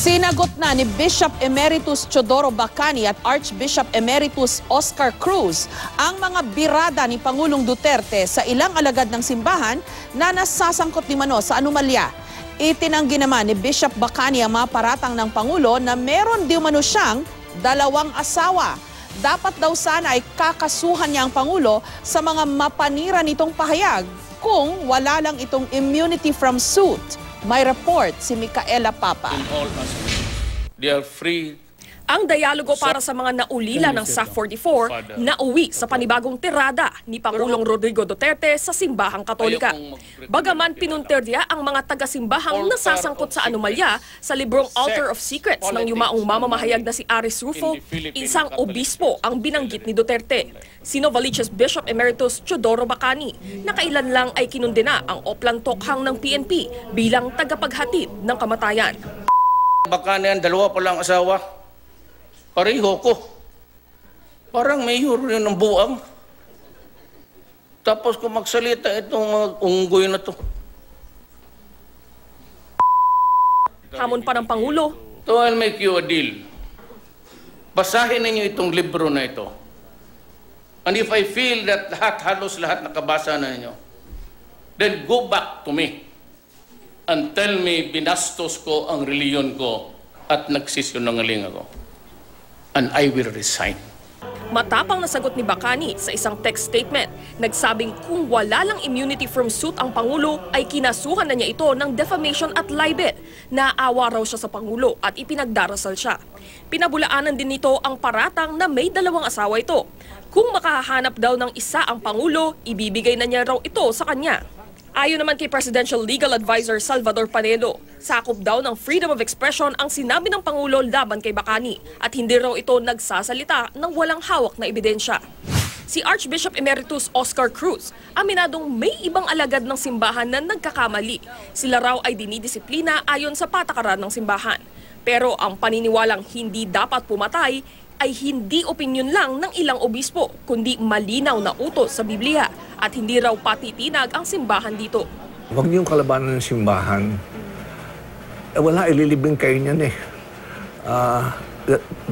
Sinagot na ni Bishop Emeritus Teodoro Bacani at Archbishop Emeritus Oscar Cruz ang mga birada ni Pangulong Duterte sa ilang alagad ng simbahan na nasasangkot ni Mano sa anomalya. Itinanggi naman ni Bishop Bacani ang mga paratang ng Pangulo na meron di umano siyang 2 asawa. Dapat daw sana ay kakasuhan niya ang Pangulo sa mga mapanira nitong pahayag kung wala lang itong immunity from suit. May report si Micaela Papa. They are free. Ang dialogo para sa mga naulila ng SAF-44 nauwi sa panibagong tirada ni Pangulong Rodrigo Duterte sa simbahang Katolika. Bagaman pinuntirya ang mga taga-simbahang nasasangkot sa anomalya sa librong Altar of Secrets ng yumaong mamamahayag na si Aris Rufo, isang obispo ang binanggit ni Duterte. Si Novaliches Bishop Emeritus Teodoro Bacani na kailan lang ay kinundena ang Oplan Tokhang ng PNP bilang tagapaghatid ng kamatayan. Bacani ang 2 pa lang asawa. Pareho ko. Parang mayor yun ng buang. Tapos kung magsalita itong mga unggoy na to. Hamon pa ng Pangulo. So I'll make you a deal. Basahin ninyo itong libro na ito. And if I feel that halos lahat nakabasa na ninyo, then go back to me and tell me binastos ko ang reliyon ko at nagsisinungaling ako. And I will resign. Matapang na sagot ni Bacani sa isang text statement. Nagsabing kung wala lang immunity from suit ang Pangulo ay kinasuhan na niya ito ng defamation at libel. Naawa raw siya sa Pangulo at ipinagdarasal siya. Pinabulaanan din nito ang paratang na may 2 asawa ito. Kung makahanap daw ng isa ang Pangulo, ibibigay na niya raw ito sa kanya. Ayon naman kay Presidential Legal Advisor Salvador Panelo, sakop daw ng freedom of expression ang sinabi ng Pangulo laban kay Bacani at hindi raw ito nagsasalita ng walang hawak na ebidensya. Si Archbishop Emeritus Oscar Cruz, aminadong may ibang alagad ng simbahan na nagkakamali. Sila raw ay dinidisiplina ayon sa patakaran ng simbahan. Pero ang paniniwalang hindi dapat pumatay ay hindi opinyon lang ng ilang obispo, kundi malinaw na utos sa Biblia at hindi raw patitinag ang simbahan dito. Huwag niyong kalabanan ng simbahan. Wala, ililibing kayo niyan eh. 2,000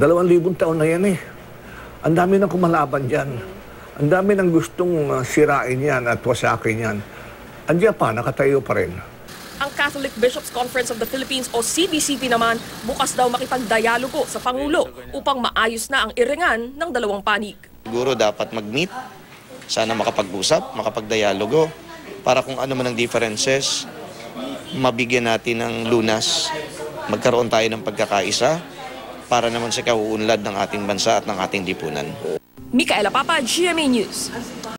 taon na yan eh. Ang dami nang kumalaban dyan. Ang dami nang gustong sirain yan at wasakin yan. Andiyan pa, nakatayo pa rin. Ang Catholic Bishops Conference of the Philippines o CBCP naman bukas daw makipagdialogo sa Pangulo upang maayos na ang iringan ng 2 panig. Siguro dapat mag-meet, sana makapag-usap, makapagdialogo para kung ano man ang differences, mabigyan natin ng lunas, magkaroon tayo ng pagkakaisa para naman sa kauunlad ng ating bansa at ng ating lipunan. Micaela Papa, GMA News.